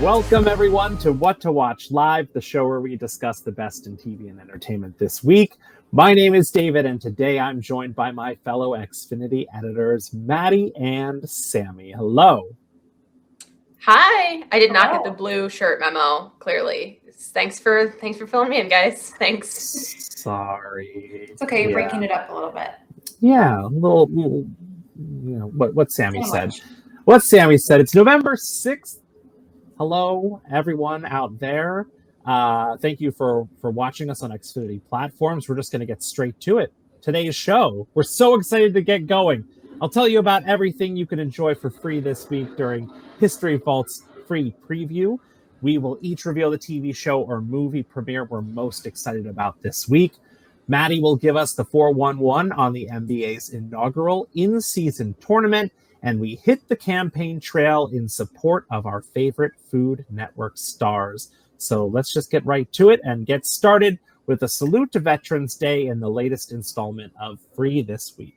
Welcome, everyone, to What to Watch Live, the show where we discuss the best in TV and entertainment this week. My name is David, and today I'm joined by my fellow Xfinity editors, Maddie and Sammy. Hello. Hi. I did not get the blue shirt memo, clearly. Thanks for filling me in, guys. Thanks. Sorry. It's okay, you're breaking it up a little bit. Yeah, a little you know, what Sammy said. What Sammy said. It's November 6th. Hello, everyone out there. Thank you for watching us on Xfinity platforms. We're just going to get straight to it. Today's show, we're so excited to get going. I'll tell you about everything you can enjoy for free this week during History Vault's free preview. We will each reveal the TV show or movie premiere we're most excited about this week. Maddie will give us the 411 on the NBA's inaugural in-season tournament, and we hit the campaign trail in support of our favorite Food Network stars. So let's just get right to it and get started with a salute to Veterans Day in the latest installment of Free This Week.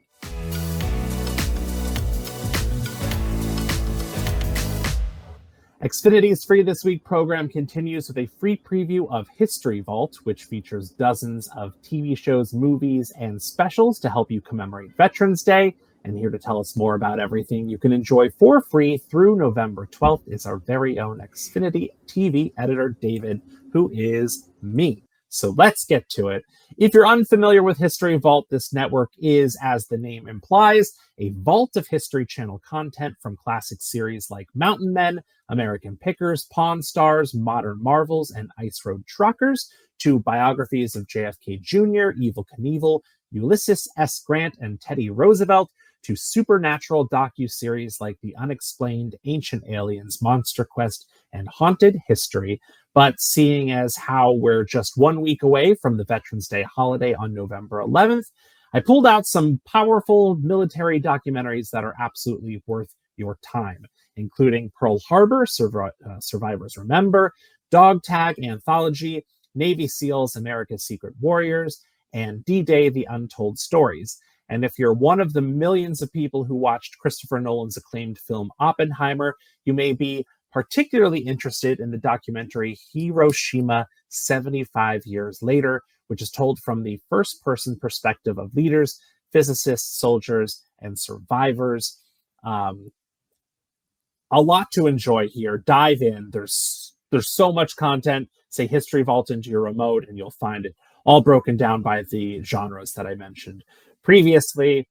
Xfinity's Free This Week program continues with a free preview of History Vault, which features dozens of TV shows, movies, and specials to help you commemorate Veterans Day. And here to tell us more about everything you can enjoy for free through November 12th is our very own Xfinity TV editor, David, who is me. So let's get to it. If you're unfamiliar with History Vault, this network is, as the name implies, a vault of History Channel content from classic series like Mountain Men, American Pickers, Pawn Stars, Modern Marvels, and Ice Road Truckers, to biographies of JFK Jr., Evel Knievel, Ulysses S. Grant, and Teddy Roosevelt, to supernatural docu-series like The Unexplained, Ancient Aliens, Monster Quest, and Haunted History. But seeing as how we're just 1 week away from the Veterans Day holiday on November 11th, I pulled out some powerful military documentaries that are absolutely worth your time, including Pearl Harbor, Survivors Remember, Dog Tag Anthology, Navy SEALs, America's Secret Warriors, and D-Day, The Untold Stories. And if you're one of the millions of people who watched Christopher Nolan's acclaimed film Oppenheimer, you may be particularly interested in the documentary Hiroshima 75 Years Later, which is told from the first-person perspective of leaders, physicists, soldiers, and survivors. A lot to enjoy here. Dive in. There's so much content. Say History Vault into your remote, and you'll find it all broken down by the genres that I mentioned previously.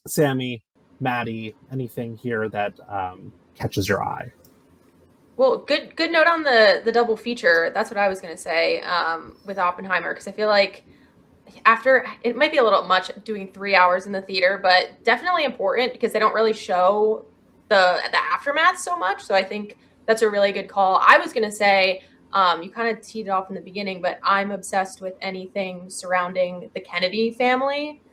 Sammy, Maddie, anything here that catches your eye? Well, good note on the double feature. That's what I was going to say with Oppenheimer, because I feel like after, it might be a little much doing 3 hours in the theater, but definitely important because they don't really show the aftermath so much. So I think that's a really good call. I was going to say, you kind of teed it off in the beginning, but I'm obsessed with anything surrounding the Kennedy family.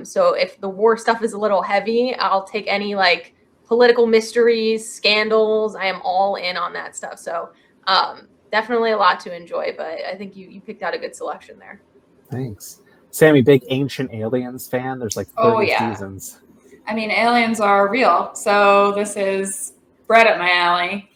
So if the war stuff is a little heavy, I'll take any like political mysteries, scandals. I am all in on that stuff. So definitely a lot to enjoy, but I think you picked out a good selection there. Thanks. Sammy, big Ancient Aliens fan. There's like 30 seasons. I mean, aliens are real. So this is right up my alley.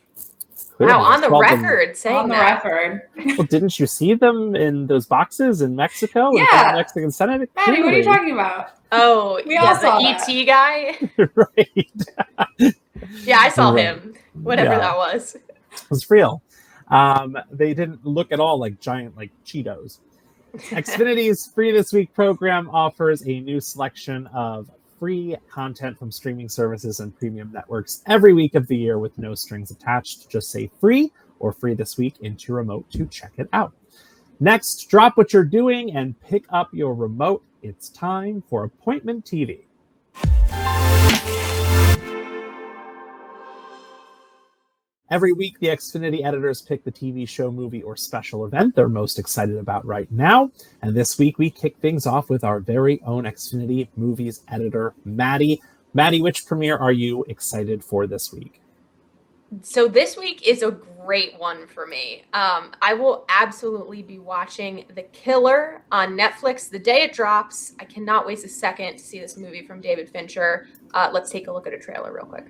Wow, on the record, saying that. On the record. Well, didn't you see them in those boxes in Mexico? Yeah. In the Mexican Senate? Maddie, what are you talking about? Oh, we all saw the that. ET guy? Right. Yeah, I saw him. Whatever that was. It was real. They didn't look at all like giant like Cheetos. Xfinity's Free This Week program offers a new selection of free content from streaming services and premium networks every week of the year with no strings attached. Just say free or Free This Week into your remote to check it out. Next, drop what you're doing and pick up your remote. It's time for Appointment TV. Every week, the Xfinity editors pick the TV show, movie, or special event they're most excited about right now. And this week, we kick things off with our very own Xfinity movies editor, Maddie. Maddie, which premiere are you excited for this week? So this week is a great one for me. I will absolutely be watching The Killer on Netflix the day it drops. I cannot waste a second to see this movie from David Fincher. Let's take a look at a trailer real quick.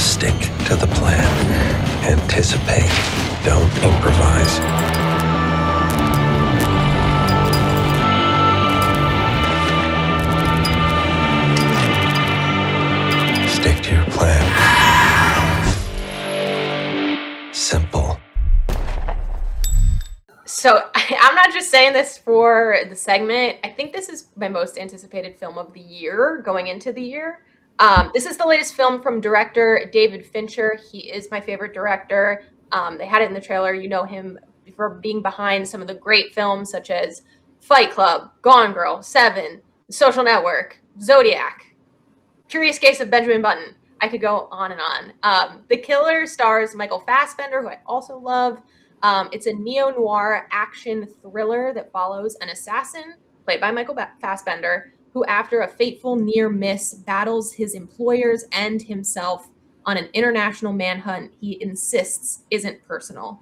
Stick to the plan. Anticipate. Don't improvise. Stick to your plan. Simple. So I'm not just saying this for the segment. I think this is my most anticipated film of the year going into the year. This is the latest film from director David Fincher. He is my favorite director. They had it in the trailer. You know him for being behind some of the great films such as Fight Club, Gone Girl, Seven, The Social Network, Zodiac, Curious Case of Benjamin Button. I could go on and on. The Killer stars Michael Fassbender, who I also love. It's a neo-noir action thriller that follows an assassin, played by Michael Fassbender, who after a fateful near miss battles his employers and himself on an international manhunt he insists isn't personal.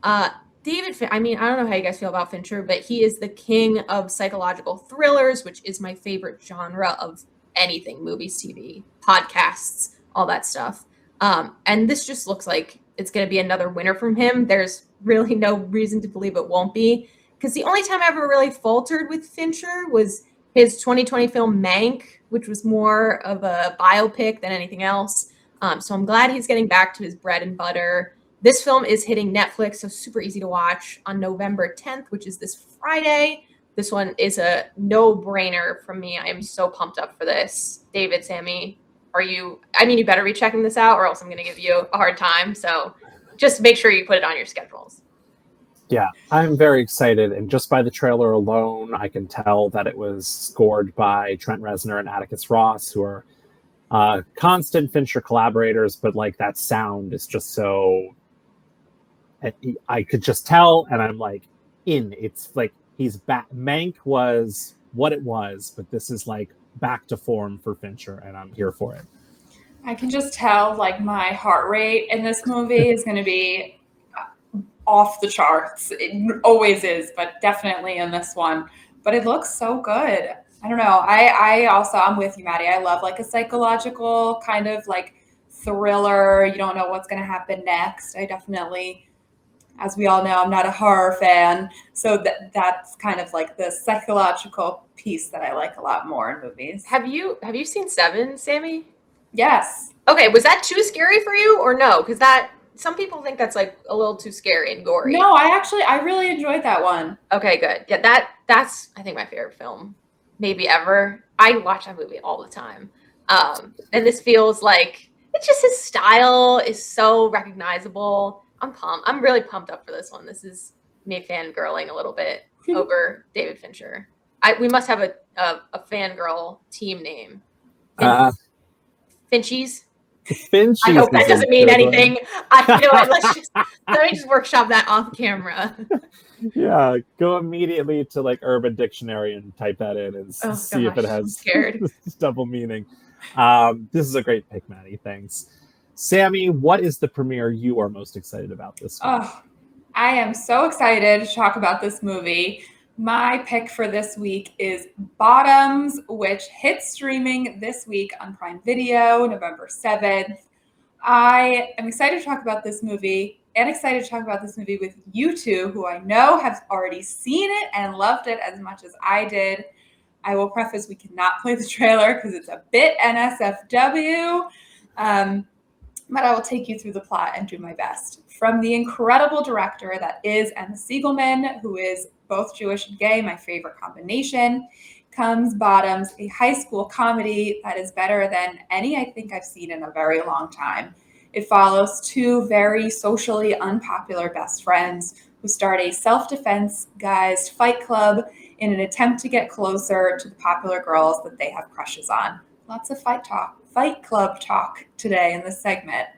I mean, I don't know how you guys feel about Fincher, but he is the king of psychological thrillers, which is my favorite genre of anything, movies, TV, podcasts, all that stuff. And this just looks like it's going to be another winner from him. There's really no reason to believe it won't be, because the only time I ever really faltered with Fincher was his 2020 film Mank, which was more of a biopic than anything else. So I'm glad he's getting back to his bread and butter. This film is hitting Netflix, so super easy to watch on November 10th, which is this Friday. This one is a no-brainer from me. I am so pumped up for this. David, Sammy, you better be checking this out or else I'm going to give you a hard time. So just make sure you put it on your schedules. Yeah, I'm very excited. And just by the trailer alone, I can tell that it was scored by Trent Reznor and Atticus Ross, who are constant Fincher collaborators, but like that sound is just so... I could just tell, and I'm like in. It's like he's back. Mank was what it was, but this is like back to form for Fincher, and I'm here for it. I can just tell like my heart rate in this movie is going to be off the charts. It always is, but definitely in this one. But it looks so good. I don't know. I'm with you, Maddie. I love like a psychological kind of like thriller. You don't know what's going to happen next. I definitely, as we all know, I'm not a horror fan. So that's kind of like the psychological piece that I like a lot more in movies. Have you seen Seven, Sammy? Yes. Okay, was that too scary for you or no? Because some people think that's like a little too scary and gory. No, I really enjoyed that one. Okay, good. Yeah, that's I think my favorite film maybe ever. I watch that movie all the time. And this feels like it's just his style is so recognizable. I'm pumped. I'm really pumped up for this one. This is me fangirling a little bit over David Fincher. We must have a fangirl team name. Finchies. Finchies. I hope that doesn't mean anything. Let me just workshop that off camera. Yeah, go immediately to like Urban Dictionary and type that in and see if it has double meaning. This is a great pick, Maddie. Thanks. Sammy, what is the premiere you are most excited about this week? Oh, I am so excited to talk about this movie. My pick for this week is Bottoms, which hits streaming this week on Prime Video, November 7th. I am excited to talk about this movie and excited to talk about this movie with you two, who I know have already seen it and loved it as much as I did. I will preface we cannot play the trailer because it's a bit NSFW. But I will take you through the plot and do my best. From the incredible director that is Emma Siegelman, who is both Jewish and gay, my favorite combination, comes Bottoms, a high school comedy that is better than any I think I've seen in a very long time. It follows two very socially unpopular best friends who start a self-defense guised fight club in an attempt to get closer to the popular girls that they have crushes on. Lots of fight club talk today in this segment.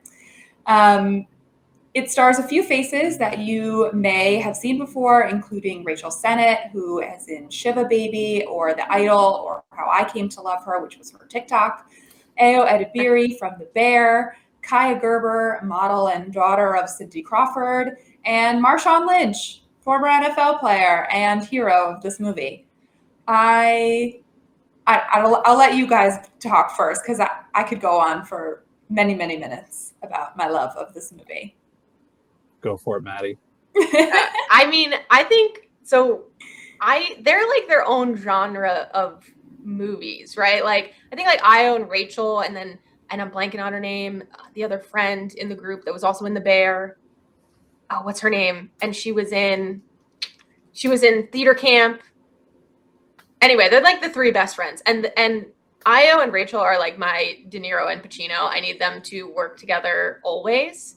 It stars a few faces that you may have seen before, including Rachel Sennett, who is in Shiva Baby or The Idol, or How I Came to Love Her, which was her TikTok. Ayo Edebiri from The Bear, Kaya Gerber, model and daughter of Cindy Crawford, and Marshawn Lynch, former NFL player and hero of this movie. I'll let you guys talk first because I could go on for many, many minutes about my love of this movie. Go for it, Maddie. I mean, I think so. They're like their own genre of movies, right? Like I think like Io and Rachel, and I'm blanking on her name, the other friend in the group that was also in The Bear. Oh, what's her name? And she was in theater camp. Anyway, they're like the three best friends, and Io and Rachel are like my De Niro and Pacino. I need them to work together always.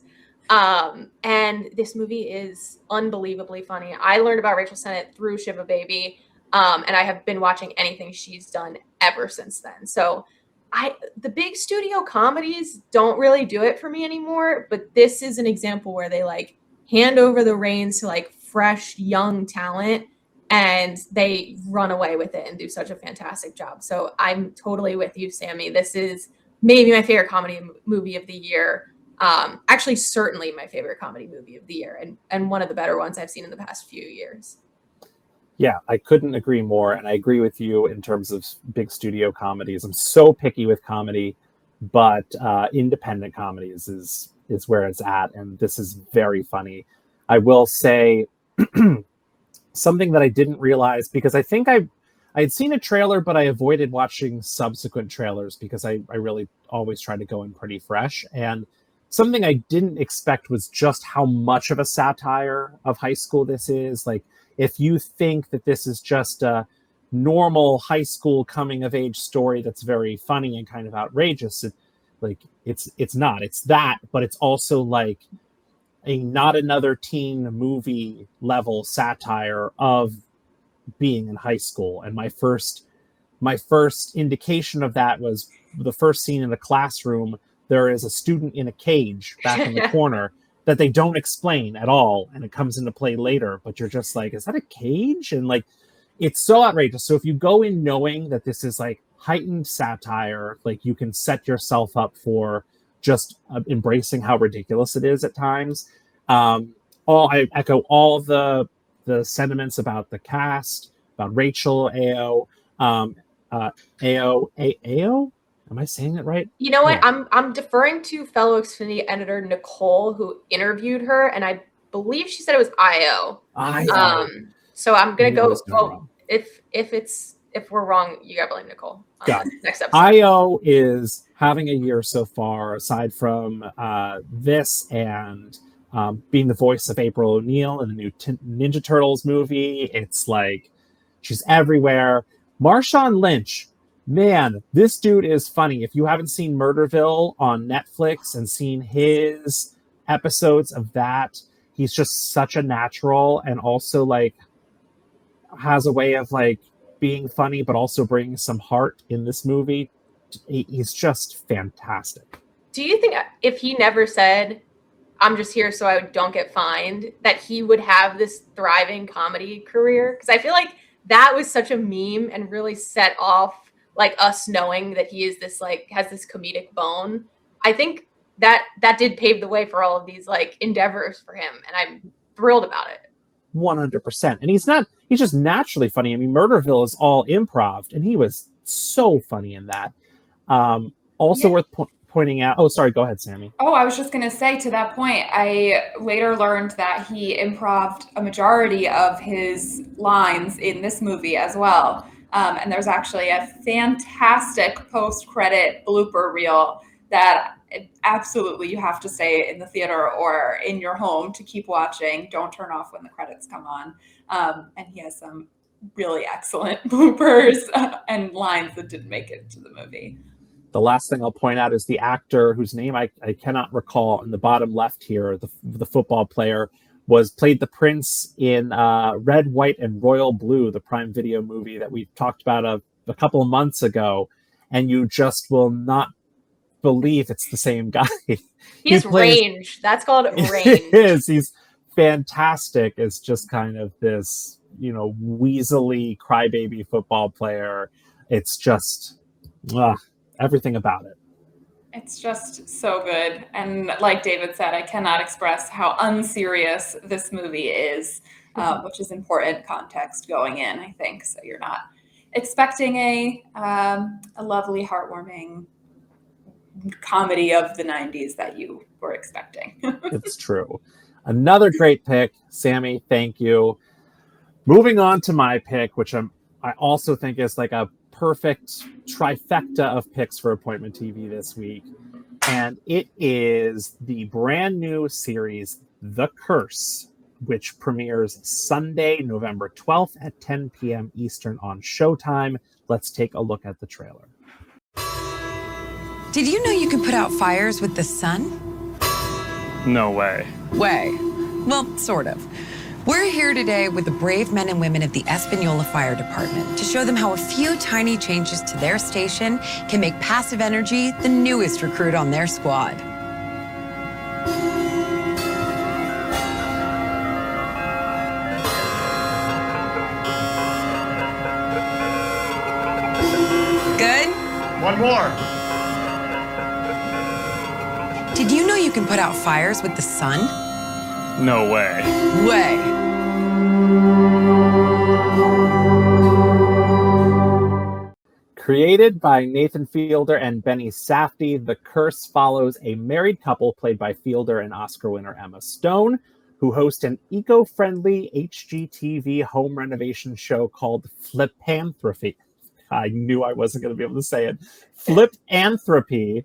And this movie is unbelievably funny. I learned about Rachel Sennett through Shiva Baby, and I have been watching anything she's done ever since then. So the big studio comedies don't really do it for me anymore, but this is an example where they like hand over the reins to like fresh young talent, and they run away with it and do such a fantastic job. So I'm totally with you, Sammy. This is maybe my favorite comedy movie of the year. Actually, certainly my favorite comedy movie of the year, and one of the better ones I've seen in the past few years. Yeah, I couldn't agree more. And I agree with you in terms of big studio comedies. I'm so picky with comedy, but independent comedies is where it's at. And this is very funny. I will say something that I didn't realize, because I think I had seen a trailer, but I avoided watching subsequent trailers because I really always try to go in pretty fresh. And something I didn't expect was just how much of a satire of high school this is. Like, if you think that this is just a normal high school coming of age story that's very funny and kind of outrageous, it's not. It's that, but it's also like a not another teen movie level satire of being in high school. And my first indication of that was the first scene in the classroom. There is a student in a cage back in the corner that they don't explain at all, and it comes into play later, but you're just like, is that a cage? And like, it's so outrageous. So if you go in knowing that this is like heightened satire, like you can set yourself up for just embracing how ridiculous it is at times. I echo all the sentiments about the cast, about Rachel, Ao. Am I saying it right? You know what? Yeah. I'm deferring to fellow Xfinity editor Nicole, who interviewed her, and I believe she said it was Io. So I'm gonna go. Oh, if we're wrong, you gotta blame Nicole. Next episode. Io is having a year so far, aside from this and being the voice of April O'Neil in the new Ninja Turtles movie. It's like she's everywhere. Marshawn Lynch. Man, this dude is funny. If you haven't seen Murderville on Netflix and seen his episodes of that, he's just such a natural, and also like has a way of like being funny, but also bringing some heart in this movie. He's just fantastic. Do you think if he never said, "I'm just here so I don't get fined," that he would have this thriving comedy career? Because I feel like that was such a meme and really set off like us knowing that he is this like has this comedic bone. I think that did pave the way for all of these like endeavors for him, and I'm thrilled about it. 100%. And he's just naturally funny. I mean, Murderville is all improv, and he was so funny in that. Worth pointing out. Oh, sorry. Go ahead, Sammy. Oh, I was just going to say, to that point, I later learned that he improv'd a majority of his lines in this movie as well. And there's actually a fantastic post-credit blooper reel that absolutely you have to stay in the theater or in your home to keep watching. Don't turn off when the credits come on. And he has some really excellent bloopers and lines that didn't make it to the movie. The last thing I'll point out is the actor whose name I cannot recall in the bottom left here, the football player, played the prince in Red, White, and Royal Blue, the Prime Video movie that we talked about a couple of months ago, and you just will not believe it's the same guy. He has range. That's called range. He's fantastic. It's just kind of this, weaselly crybaby football player. It's just everything about it. It's just so good. And like David said, I cannot express how unserious this movie is, which is important context going in, I think. So you're not expecting a lovely, heartwarming, comedy of the 90s that you were expecting. It's true. Another great pick, Sammy. Thank you. Moving on to my pick, which I also think is like a perfect trifecta of picks for Appointment TV this week. And it is the brand new series, The Curse, which premieres Sunday, November 12th at 10 p.m. Eastern on Showtime. Let's take a look at the trailer. Did you know you can put out fires with the sun? No way. Well, sort of. We're here today with the brave men and women of the Espanola Fire Department to show them how a few tiny changes to their station can make passive energy the newest recruit on their squad. Good? One more. Did you know you can put out fires with the sun? No way. Created by Nathan Fielder and Benny Safdie, The Curse follows a married couple played by Fielder and Oscar winner Emma Stone, who host an eco-friendly HGTV home renovation show called Flipanthropy. I knew I wasn't going to be able to say it. Flipanthropy.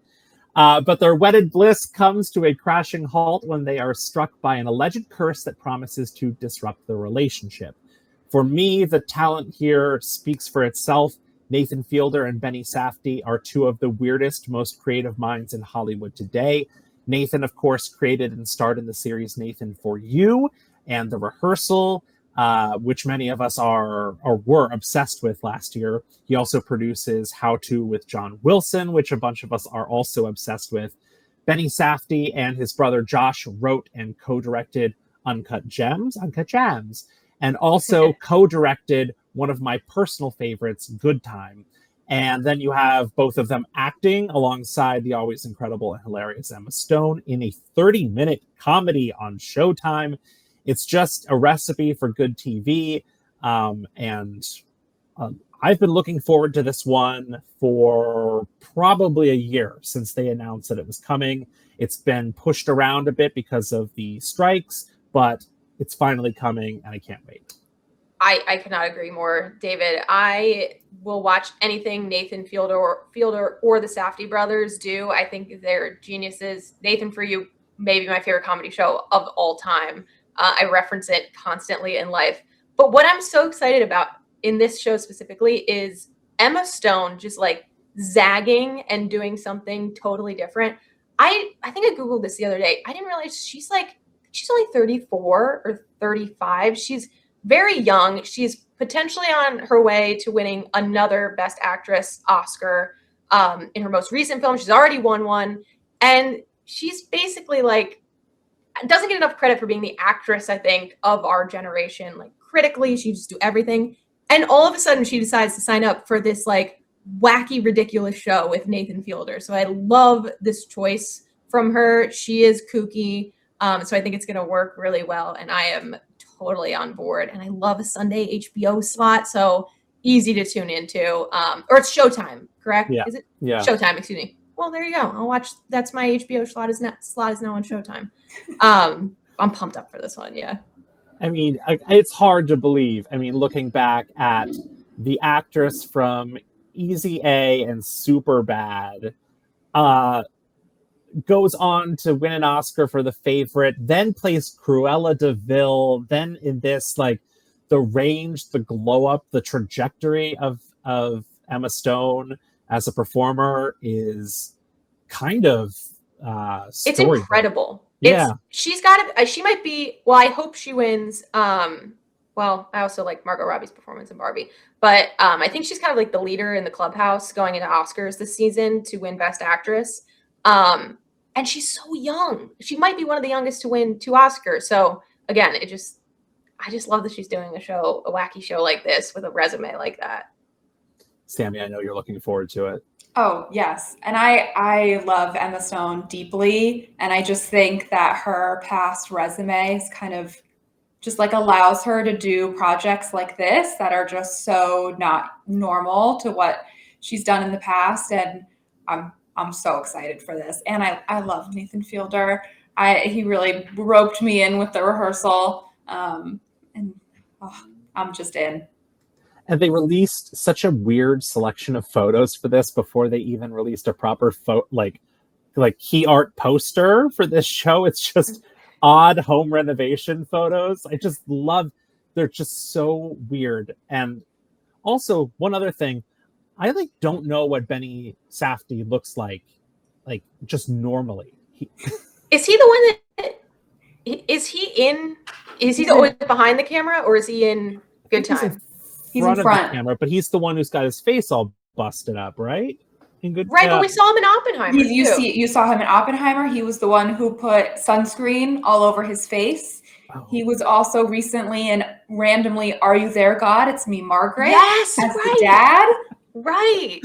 But their wedded bliss comes to a crashing halt when they are struck by an alleged curse that promises to disrupt the relationship. For me, the talent here speaks for itself. Nathan Fielder and Benny Safdie are two of the weirdest, most creative minds in Hollywood today. Nathan, of course, created and starred in the series Nathan for You and The Rehearsal, which many of us are or were obsessed with last year. He also produces How To with John Wilson, which a bunch of us are also obsessed with. Benny Safdie and his brother Josh wrote and co-directed Uncut Gems, and also co-directed one of my personal favorites, Good Time. And then you have both of them acting alongside the always incredible and hilarious Emma Stone in a 30-minute comedy on Showtime. It's just a recipe for good TV. And I've been looking forward to this one for probably a year since they announced that it was coming. It's been pushed around a bit because of the strikes, but it's finally coming and I can't wait. I cannot agree more, David. I will watch anything Nathan Fielder or the Safdie brothers do. I think they're geniuses. Nathan for You, maybe my favorite comedy show of all time. I reference it constantly in life. But what I'm so excited about in this show specifically is Emma Stone just like zagging and doing something totally different. I think I Googled this the other day. I didn't realize she's only 34 or 35. She's very young. She's potentially on her way to winning another Best Actress Oscar in her most recent film. She's already won one. And she's basically like, doesn't get enough credit for being the actress, I think, of our generation. Like critically, she just do everything. And all of a sudden she decides to sign up for this like wacky, ridiculous show with Nathan Fielder. So I love this choice from her. She is kooky. So I think it's going to work really well. And I am totally on board. And I love a Sunday HBO slot. So easy to tune into. Or it's Showtime, correct? Yeah. Is it? Yeah. Showtime, excuse me. Well, there you go. I'll watch. That's my HBO slot is now on Showtime. I'm pumped up for this one. Yeah. I mean, it's hard to believe. I mean, looking back at the actress from Easy A and Superbad, goes on to win an Oscar for The Favorite, then plays Cruella de Vil, then in this, like, the range, the glow up, the trajectory of Emma Stone as a performer is kind of it's incredible. Yeah. She's got it. She might be, well, I hope she wins. Well, I also like Margot Robbie's performance in Barbie, but I think she's kind of like the leader in the clubhouse going into Oscars this season to win Best Actress. And she's so young. She might be one of the youngest to win 2 Oscars. So again, I just love that she's doing a wacky show like this with a resume like that. Sammy, I know you're looking forward to it. Oh, yes. And I love Emma Stone deeply. And I just think that her past resume is kind of just like allows her to do projects like this that are just so not normal to what she's done in the past. And I'm I'm so excited for this. And I love Nathan Fielder. He really roped me in with the rehearsal. I'm just in. And they released such a weird selection of photos for this before they even released a proper like key art poster for this show. It's just odd home renovation photos. I just love, they're just so weird. And also one other thing, I don't know what Benny Safdie looks like just normally. Is he the one that is he always behind the camera, or is he in Good Time? He's in front of the camera, but he's the one who's got his face all busted up, right? Right, but we saw him in Oppenheimer. You saw him in Oppenheimer. He was the one who put sunscreen all over his face. Oh. He was also recently in randomly Are You There, God? It's Me, Margaret. Yes, as the dad. Right.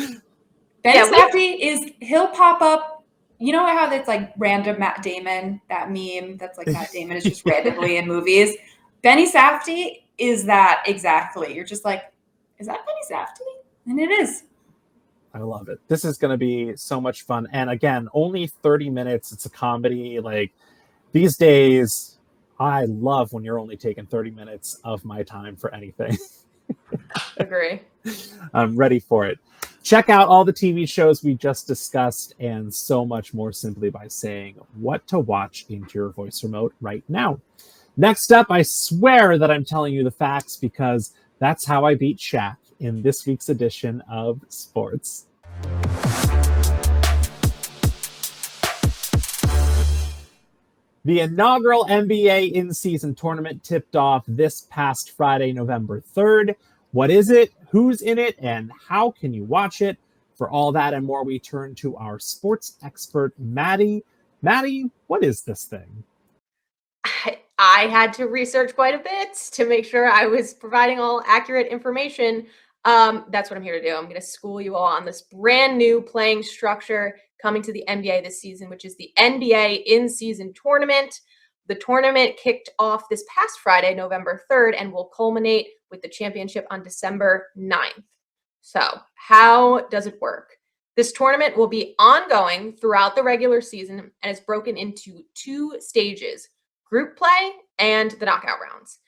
Ben Safdie he'll pop up. You know how that's like random Matt Damon, that meme that's like Matt Damon is just randomly in movies. Benny Safdie is that exactly. You're just like, is that Benny Safdie? And it is. I love it. This is going to be so much fun. And again, only 30 minutes. It's a comedy. Like these days, I love when you're only taking 30 minutes of my time for anything. Agree. I'm ready for it. Check out all the TV shows we just discussed and so much more simply by saying what to watch into your voice remote right now. Next up, I swear that I'm telling you the facts because that's how I beat Shaq in this week's edition of Sports. The inaugural NBA in-season tournament tipped off this past Friday, November 3rd. What is it? Who's in it? And how can you watch it? For all that and more, we turn to our sports expert, Maddie. Maddie, what is this thing? I had to research quite a bit to make sure I was providing all accurate information. That's what I'm here to do. I'm going to school you all on this brand new playing structure coming to the NBA this season, which is the NBA in-season tournament. The tournament kicked off this past Friday, November 3rd, and will culminate with the championship on December 9th. So how does it work? This tournament will be ongoing throughout the regular season and is broken into two stages, group play and the knockout rounds.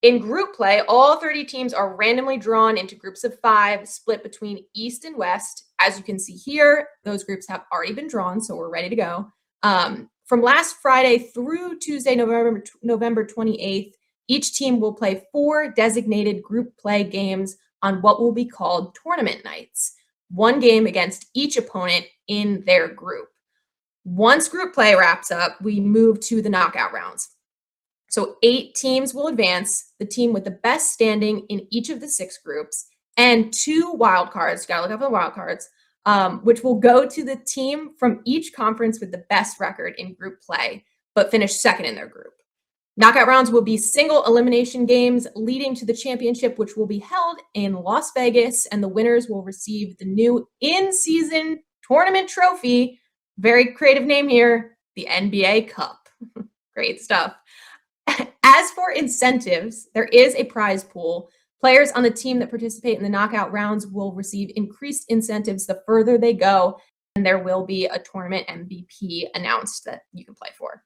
In group play, all 30 teams are randomly drawn into groups of 5, split between East and West. As you can see here, those groups have already been drawn, so we're ready to go. From last Friday through Tuesday, November 28th, each team will play 4 designated group play games on what will be called tournament nights, one game against each opponent in their group. Once group play wraps up, we move to the knockout rounds. So 8 teams will advance, the team with the best standing in each of the 6 groups, and 2 wild cards, you gotta look up for the wild cards, which will go to the team from each conference with the best record in group play, but finish second in their group. Knockout rounds will be single elimination games leading to the championship, which will be held in Las Vegas, and the winners will receive the new in-season tournament trophy, very creative name here, the NBA Cup. Great stuff. As for incentives, there is a prize pool. Players on the team that participate in the knockout rounds will receive increased incentives the further they go, and there will be a tournament MVP announced that you can play for.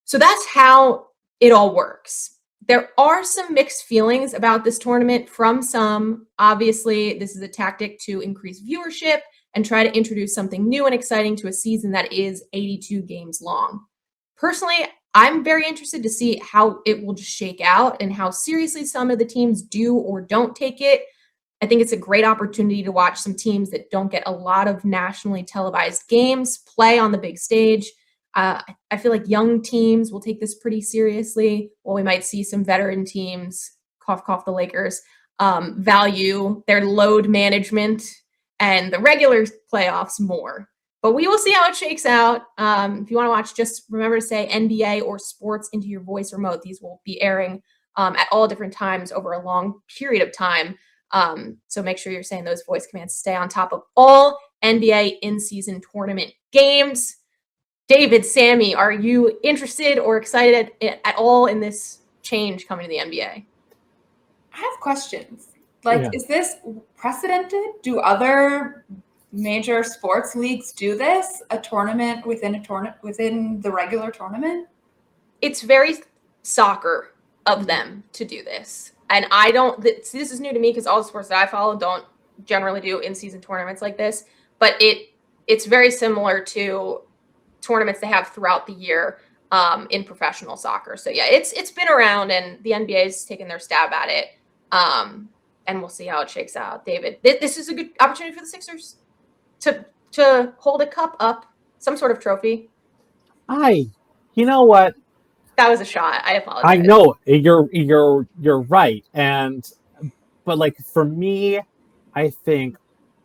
So that's how it all works. There are some mixed feelings about this tournament from some. Obviously, this is a tactic to increase viewership and try to introduce something new and exciting to a season that is 82 games long. Personally, I'm very interested to see how it will just shake out and how seriously some of the teams do or don't take it. I think it's a great opportunity to watch some teams that don't get a lot of nationally televised games play on the big stage. I feel like young teams will take this pretty seriously, while we might see some veteran teams, cough, cough, the Lakers, value their load management and the regular playoffs more. But we will see how it shakes out. If you want to watch, just remember to say NBA or sports into your voice remote. These will be airing at all different times over a long period of time. So make sure you're saying those voice commands to stay on top of all NBA in-season tournament games. David, Sammy, are you interested or excited at all in this change coming to the NBA? I have questions. Is this precedented? Do other major sports leagues do this? A tournament within the regular tournament? It's very soccer of them to do this. And this is new to me because all the sports that I follow don't generally do in-season tournaments like this. But it's very similar to tournaments they have throughout the year in professional soccer. So yeah, it's been around, and the NBA's taken their stab at it. And we'll see how it shakes out. David, this is a good opportunity for the Sixers to hold a cup up, some sort of trophy. You know what? That was a shot. I apologize. I know you're right, but like for me, I think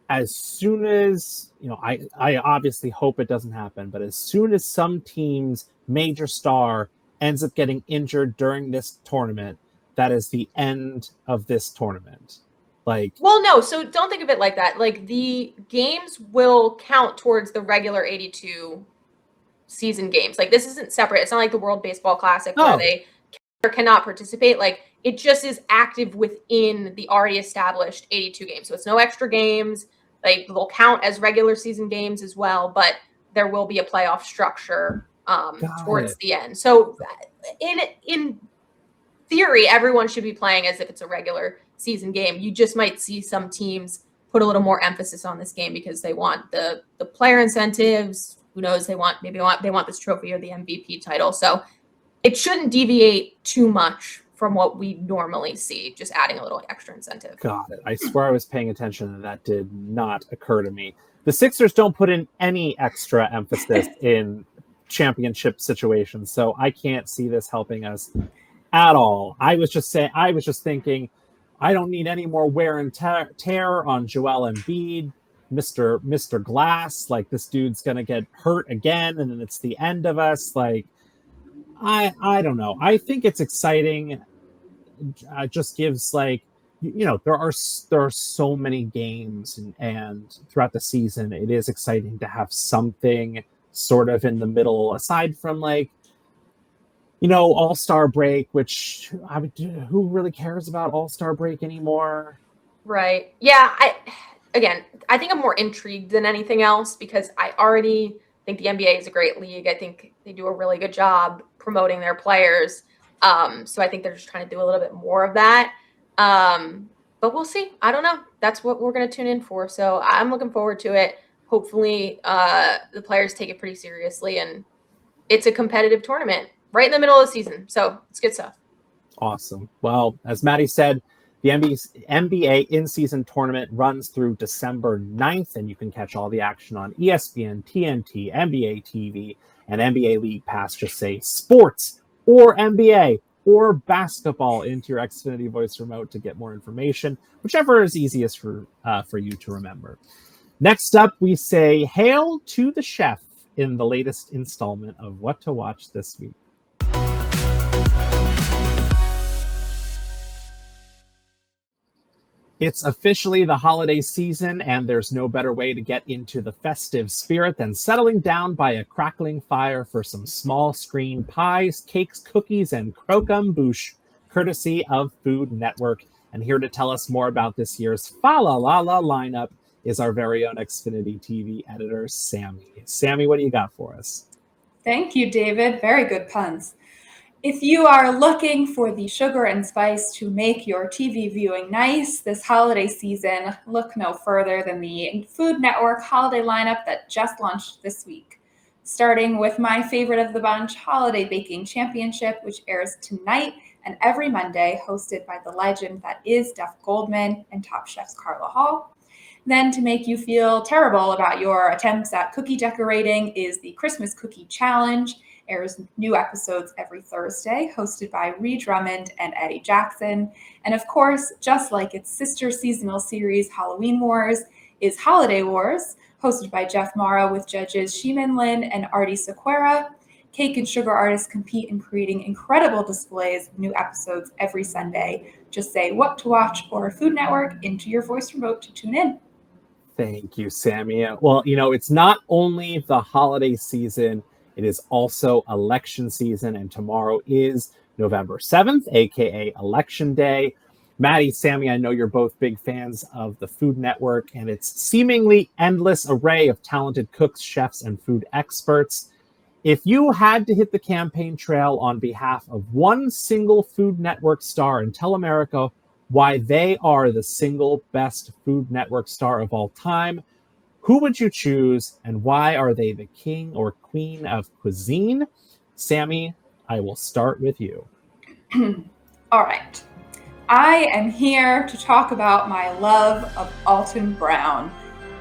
as soon as I obviously hope it doesn't happen, but as soon as some team's major star ends up getting injured during this tournament, that is the end of this tournament. No, so don't think of it like that. Like, the games will count towards the regular 82 season games. Like, this isn't separate. It's not like the World Baseball Classic where they cannot participate. Like, it just is active within the already established 82 games. So it's no extra games. Like, they'll count as regular season games as well, but there will be a playoff structure towards the end. So in theory, everyone should be playing as if it's a regular season game. You just might see some teams put a little more emphasis on this game because they want the player incentives. Who knows? They want this trophy or the MVP title. So it shouldn't deviate too much from what we normally see, just adding a little extra incentive. Got it. I swear I was paying attention and that did not occur to me. The Sixers don't put in any extra emphasis in championship situations, so I can't see this helping us at all. I was just thinking, I don't need any more wear and tear on Joel Embiid, Mr. Glass. Like, this dude's gonna get hurt again, and then it's the end of us. Like, I don't know. I think it's exciting. Just gives, like, there are so many games and throughout the season, it is exciting to have something sort of in the middle, aside from, like, All-Star break, which who really cares about All-Star break anymore? Right. Yeah. I think I'm more intrigued than anything else because I already think the NBA is a great league. I think they do a really good job promoting their players. So I think they're just trying to do a little bit more of that. But we'll see. I don't know. That's what we're going to tune in for. So I'm looking forward to it. Hopefully the players take it pretty seriously, and it's a competitive tournament right in the middle of the season. So it's good stuff. Awesome. Well, as Maddie said, the NBA in-season tournament runs through December 9th, and you can catch all the action on ESPN, TNT, NBA TV, and NBA League Pass. Just say sports or NBA or basketball into your Xfinity voice remote to get more information, whichever is easiest for you to remember. Next up, we say hail to the chef in the latest installment of What to Watch This Week. It's officially the holiday season, and there's no better way to get into the festive spirit than settling down by a crackling fire for some small screen pies, cakes, cookies, and croquembouche, courtesy of Food Network. And here to tell us more about this year's Fa La La La lineup is our very own Xfinity TV editor, Sammy. Sammy, what do you got for us? Thank you, David. Very good puns. If you are looking for the sugar and spice to make your TV viewing nice this holiday season, look no further than the Food Network holiday lineup that just launched this week. Starting with my favorite of the bunch, Holiday Baking Championship, which airs tonight and every Monday, hosted by the legend that is Duff Goldman and Top Chef's Carla Hall. Then, to make you feel terrible about your attempts at cookie decorating, is the Christmas Cookie Challenge. Airs new episodes every Thursday, hosted by Ree Drummond and Eddie Jackson. And of course, just like its sister seasonal series, Halloween Wars, is Holiday Wars, hosted by Jeff Mara with judges Shimin Lin and Artie Sequeira. Cake and sugar artists compete in creating incredible displays of new episodes every Sunday. Just say What to Watch or Food Network into your voice remote to tune in. Thank you, Sammy. Well, it's not only the holiday season, it is also election season, and tomorrow is November 7th, aka Election Day. Maddie, Sammy, I know you're both big fans of the Food Network and its seemingly endless array of talented cooks, chefs, and food experts. If you had to hit the campaign trail on behalf of one single Food Network star and tell America why they are the single best Food Network star of all time, who would you choose and why are they the king or queen of cuisine? Sammy, I will start with you. All right. I am here to talk about my love of Alton Brown.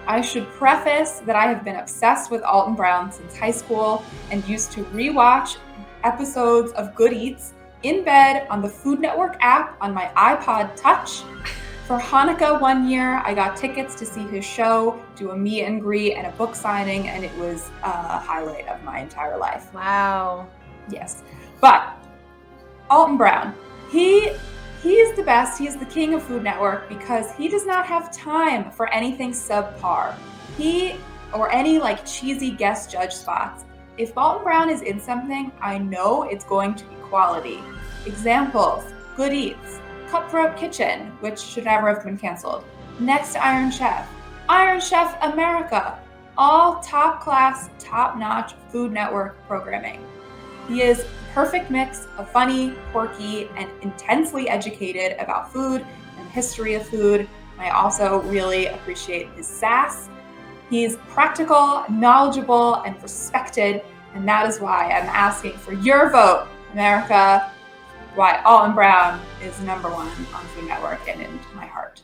I should preface that I have been obsessed with Alton Brown since high school and used to rewatch episodes of Good Eats in bed on the Food Network app on my iPod Touch. For Hanukkah one year, I got tickets to see his show, do a meet and greet and a book signing, and it was a highlight of my entire life. Wow. Yes. But Alton Brown, he is the best. He is the king of Food Network because he does not have time for anything subpar. Or any like cheesy guest judge spots. If Alton Brown is in something, I know it's going to be quality. Examples: Good Eats, Cutthroat Kitchen, which should never have been canceled, Next Iron Chef America, all top class, top notch Food Network programming. He is the perfect mix of funny, quirky, and intensely educated about food and the history of food. I also really appreciate his sass. He's practical, knowledgeable, and respected, and that is why I'm asking for your vote, America, why Alton Brown is number one on Food Network and in my heart.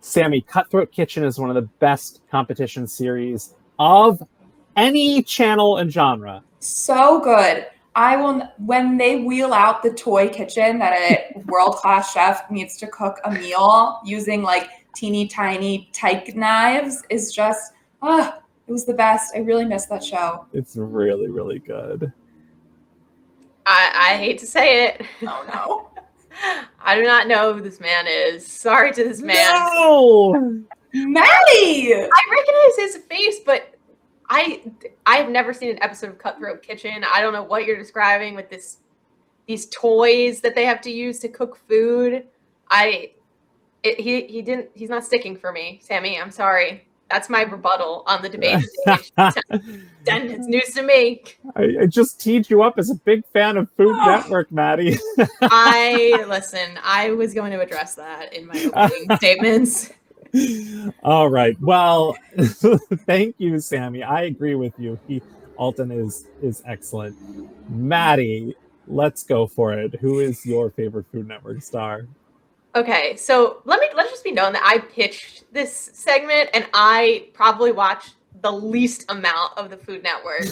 Sammy, Cutthroat Kitchen is one of the best competition series of any channel and genre. So good. I will, when they wheel out the toy kitchen that a world-class chef needs to cook a meal using like teeny tiny tyke knives, is just, it was the best. I really miss that show. It's really, really good. I hate to say it. Oh no. I do not know who this man is. Sorry to this man. No! Maddie! I recognize his face, but I've never seen an episode of Cutthroat Kitchen. I don't know what you're describing with these toys that they have to use to cook food. He's not sticking for me, Sammy. I'm sorry. That's my rebuttal on the debate stage. It's news to me. I just teed you up as a big fan of Food Network, Maddie. I was going to address that in my opening statements. All right. Well, thank you, Sammy. I agree with you. Alton is excellent. Maddie, let's go for it. Who is your favorite Food Network star? Okay, so let's just be known that I pitched this segment and I probably watched the least amount of the Food Network.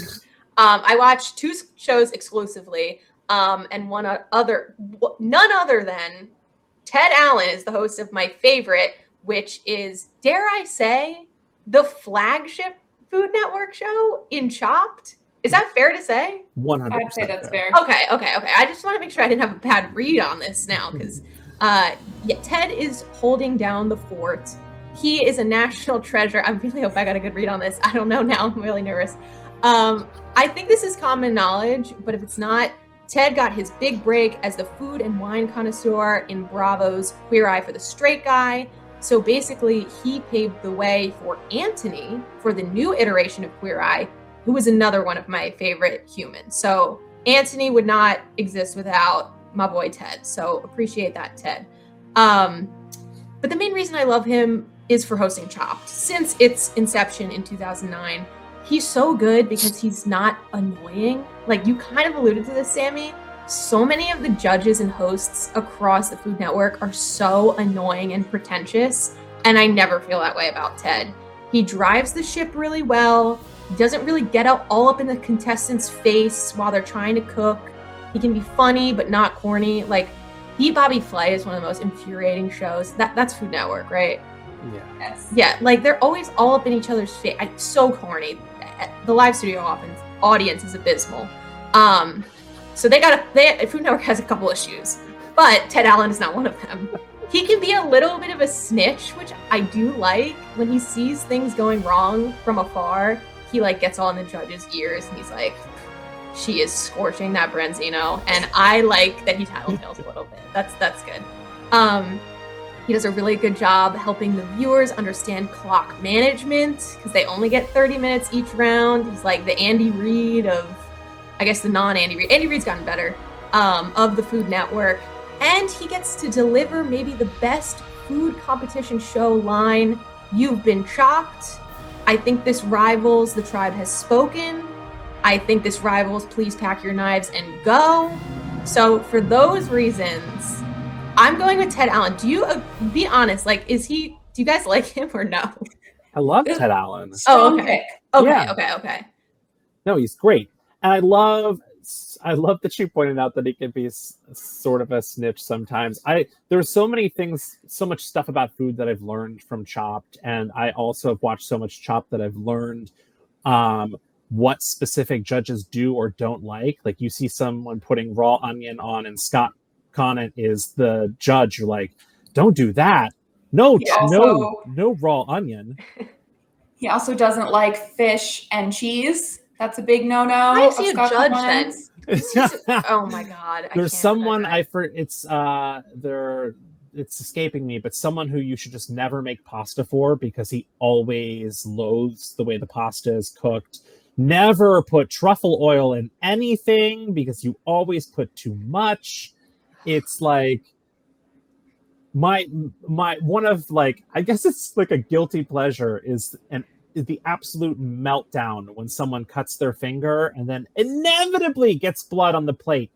I watched two shows exclusively, and none other than Ted Allen is the host of my favorite, which is, dare I say, the flagship Food Network show in Chopped. Is that fair to say? 100%. I'd say that's fair. Okay. I just want to make sure I didn't have a bad read on this now, because Ted is holding down the fort. He is a national treasure. I really hope I got a good read on this. I don't know now. I'm really nervous. I think this is common knowledge, but if it's not, Ted got his big break as the food and wine connoisseur in Bravo's Queer Eye for the Straight Guy. So basically, he paved the way for Anthony for the new iteration of Queer Eye, who was another one of my favorite humans. So Anthony would not exist without my boy Ted. So appreciate that, Ted. But the main reason I love him is for hosting Chopped. Since its inception in 2009, he's so good because he's not annoying. Like, you kind of alluded to this, Sammy. So many of the judges and hosts across the Food Network are so annoying and pretentious, and I never feel that way about Ted. He drives the ship really well. He doesn't really get all up in the contestants' face while they're trying to cook. He can be funny, but not corny. Like, Beat Bobby Flay is one of the most infuriating shows. That's Food Network, right? Yeah. Yes. Yeah, like, they're always all up in each other's face. So corny. The live studio audience is abysmal. So Food Network has a couple issues, but Ted Allen is not one of them. He can be a little bit of a snitch, which I do like. When he sees things going wrong from afar, he like gets all in the judge's ears and he's like, she is scorching that branzino. And I like that he tattletales a little bit. That's good. He does a really good job helping the viewers understand clock management because they only get 30 minutes each round. He's like the Andy Reid of, I guess, the non-Andy Reid. Andy Reid's gotten better, of the Food Network. And he gets to deliver maybe the best food competition show line, "You've been chopped." I think this rivals The Tribe Has Spoken. I think this rivals Please Pack Your Knives and Go. So for those reasons, I'm going with Ted Allen. Do you be honest? Like, do you guys like him or no? I love Ted Allen. Oh, okay. Yeah. Okay. No, he's great. And I love that you pointed out that he can be sort of a snitch sometimes. There's so many things, so much stuff about food that I've learned from Chopped. And I also have watched so much Chopped that I've learned what specific judges do or don't like. Like, you see someone putting raw onion on, and Scott Conant is the judge. You're like, don't do that. No raw onion. He also doesn't like fish and cheese. That's a big no-no. Why is he a judge then? Oh my God. There's someone it's escaping me, but someone who you should just never make pasta for because he always loathes the way the pasta is cooked. Never put truffle oil in anything because you always put too much. It's like my one of, like, I guess it's like a guilty pleasure is the absolute meltdown when someone cuts their finger and then inevitably gets blood on the plate.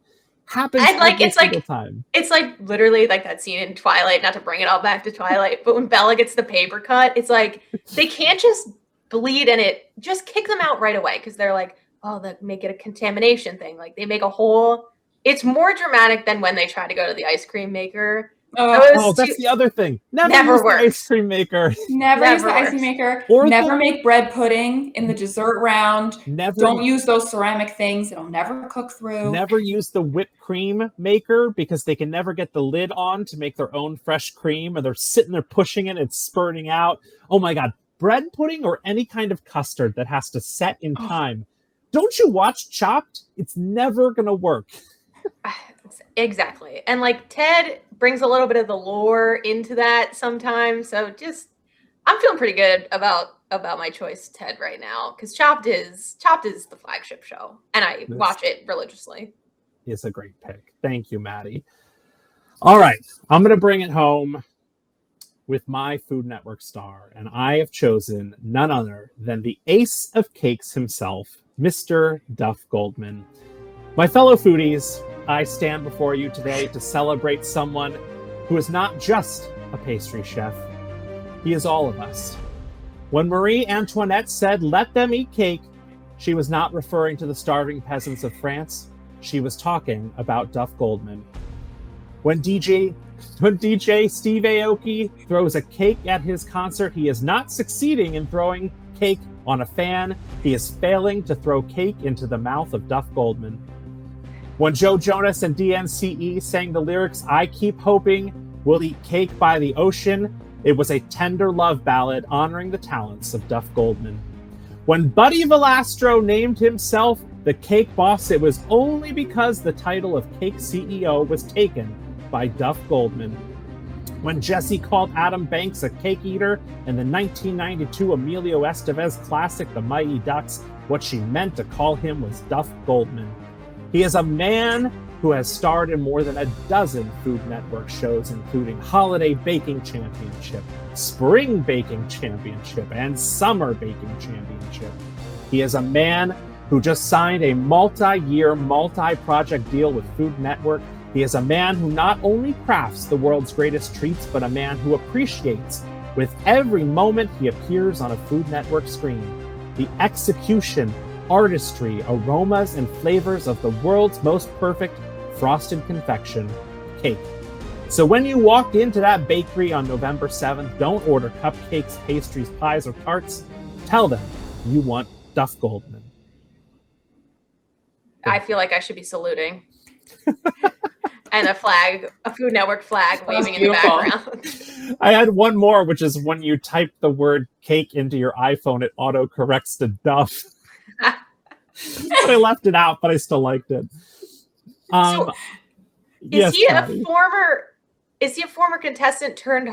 Happens every single time. It's like literally like that scene in Twilight, not to bring it all back to Twilight, but when Bella gets the paper cut, it's like they can't just bleed and just kick them out right away because they're like, oh, that make it a contamination thing. Like, they make a hole. It's more dramatic than when they try to go to the ice cream maker. That's the other thing. Never use the ice cream maker. Never use the ice cream maker. Never make bread pudding in the dessert round. Don't use those ceramic things. It'll never cook through. Never use the whipped cream maker because they can never get the lid on to make their own fresh cream, and they're sitting there pushing it, it's spurting out. Oh my God. Bread pudding or any kind of custard that has to set in time. Don't you watch Chopped? It's never going to work. Exactly. And like, Ted brings a little bit of the lore into that sometimes. So I'm feeling pretty good about my choice, Ted, right now, because Chopped is the flagship show, and I watch it religiously. It's a great pick. Thank you, Maddie. All right, I'm going to bring it home with my Food Network star, and I have chosen none other than the ace of cakes himself, Mr. Duff Goldman. My fellow foodies, I stand before you today to celebrate someone who is not just a pastry chef. He is all of us. When Marie Antoinette said, "Let them eat cake," she was not referring to the starving peasants of France. She was talking about Duff Goldman. When DJ Steve Aoki throws a cake at his concert, he is not succeeding in throwing cake on a fan. He is failing to throw cake into the mouth of Duff Goldman. When Joe Jonas and DNCE sang the lyrics, "I Keep Hoping We'll Eat Cake by the Ocean," it was a tender love ballad honoring the talents of Duff Goldman. When Buddy Valastro named himself the Cake Boss, it was only because the title of Cake CEO was taken by Duff Goldman. When Jesse called Adam Banks a cake eater in the 1992 Emilio Estevez classic, The Mighty Ducks, what she meant to call him was Duff Goldman. He is a man who has starred in more than a dozen Food Network shows, including Holiday Baking Championship, Spring Baking Championship, and Summer Baking Championship. He is a man who just signed a multi-year, multi-project deal with Food Network. He is a man who not only crafts the world's greatest treats, but a man who appreciates, with every moment he appears on a Food Network screen, the execution, artistry, aromas, and flavors of the world's most perfect frosted confection, cake. So when you walk into that bakery on November 7th, don't order cupcakes, pastries, pies, or tarts. Tell them you want Duff Goldman. I feel like I should be saluting. And a Food Network flag waving in the background. I had one more, which is when you type the word cake into your iPhone, it auto-corrects to Duff. But I left it out, but I still liked it. So, is he a former Is he a former contestant turned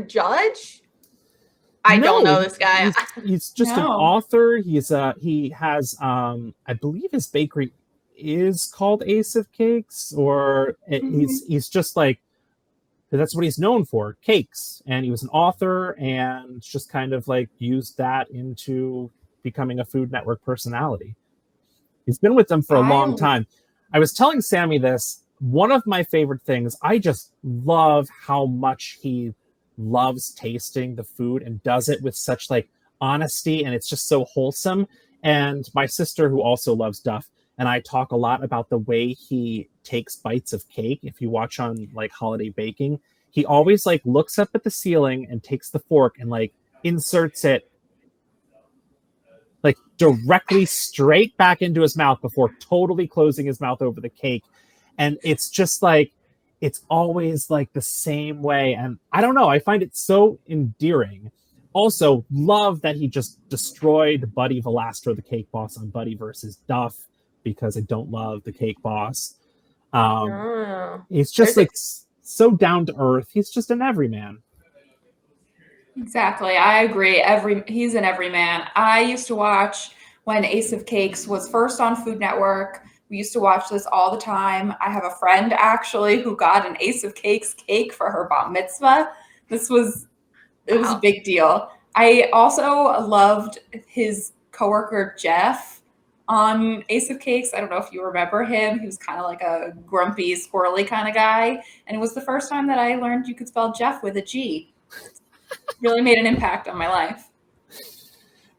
judge? I don't know this guy. He's just an author. He has I believe his bakery is called Ace of Cakes, or he's just like, that's what he's known for, cakes. And he was an author and just kind of like used that into becoming a Food Network personality. He's been with them for a long time. I was telling Sammy this. One of my favorite things, I just love how much he loves tasting the food and does it with such like honesty, and it's just so wholesome. And my sister, who also loves Duff, and I talk a lot about the way he takes bites of cake. If you watch on like Holiday Baking, he always like looks up at the ceiling and takes the fork and like inserts it like directly straight back into his mouth before totally closing his mouth over the cake. And it's just like, it's always like the same way. And I don't know, I find it so endearing. Also, love that he just destroyed Buddy Velasco, the cake boss, on Buddy versus Duff, because I don't love the cake boss. He's just like so down to earth. He's just an everyman. Exactly. I agree. He's an everyman. I used to watch when Ace of Cakes was first on Food Network. We used to watch this all the time. I have a friend actually who got an Ace of Cakes cake for her bat mitzvah. It was a big deal. I also loved his coworker Jeff on Ace of Cakes. I don't know if you remember him. He was kind of like a grumpy, squirrely kind of guy. And it was the first time that I learned you could spell Jeff with a G. Really made an impact on my life.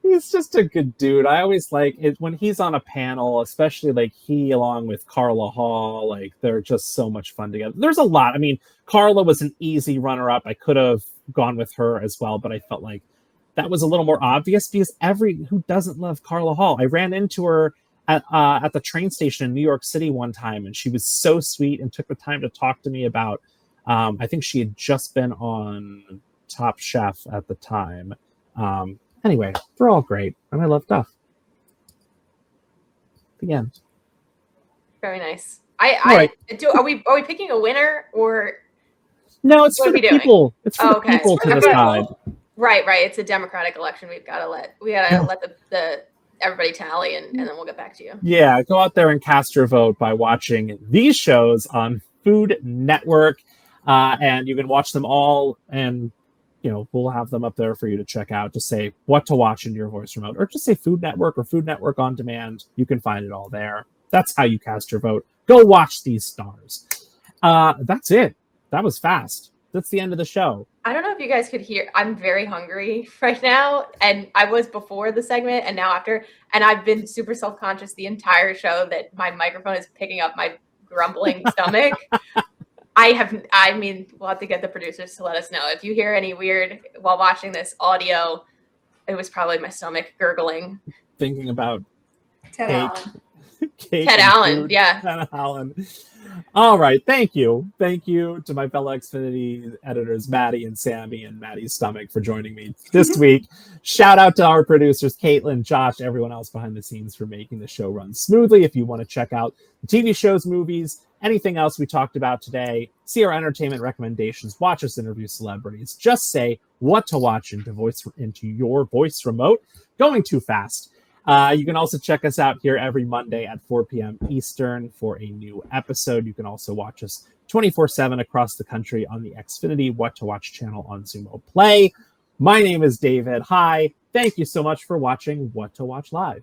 He's just a good dude. I always like it when he's on a panel, especially like he along with Carla Hall, like they're just so much fun together. There's a lot. I mean, Carla was an easy runner-up. I could have gone with her as well, but I felt like that was a little more obvious because who doesn't love Carla Hall? I ran into her at the train station in New York City one time, and she was so sweet and took the time to talk to me about, I think she had just been on Top Chef at the time. Anyway, they're all great, and I love Duff. The end. Very nice. Are we picking a winner or? No, it's for the people. It's for the people to decide. Right. It's a democratic election. We gotta let the everybody tally, and then we'll get back to you. Yeah, go out there and cast your vote by watching these shows on Food Network, and you can watch them all, and we'll have them up there for you to check out. Just say what to watch in your voice remote, or just say Food Network or Food Network on demand. You can find it all there. That's how you cast your vote. Go watch these stars. That's it. That was fast. That's the end of the show. I don't know if you guys could hear. I'm very hungry right now, and I was before the segment and now after, and I've been super self-conscious the entire show that my microphone is picking up my grumbling stomach. We'll have to get the producers to let us know. If you hear any weird while watching this audio, it was probably my stomach gurgling. Thinking about Ted Allen. Ted Allen, yeah. Ted Allen. All right, thank you. Thank you to my fellow Xfinity editors, Maddie and Sammy, and Maddie's stomach for joining me this week. Shout out to our producers, Caitlin, Josh, everyone else behind the scenes for making the show run smoothly. If you want to check out the TV shows, movies, anything else we talked about today, see our entertainment recommendations, watch us interview celebrities, just say what to watch into your voice remote. Going too fast. You can also check us out here every Monday at 4 p.m. Eastern for a new episode. You can also watch us 24/7 across the country on the Xfinity What to Watch channel on Xumo Play. My name is David. Hi. Thank you so much for watching What to Watch Live.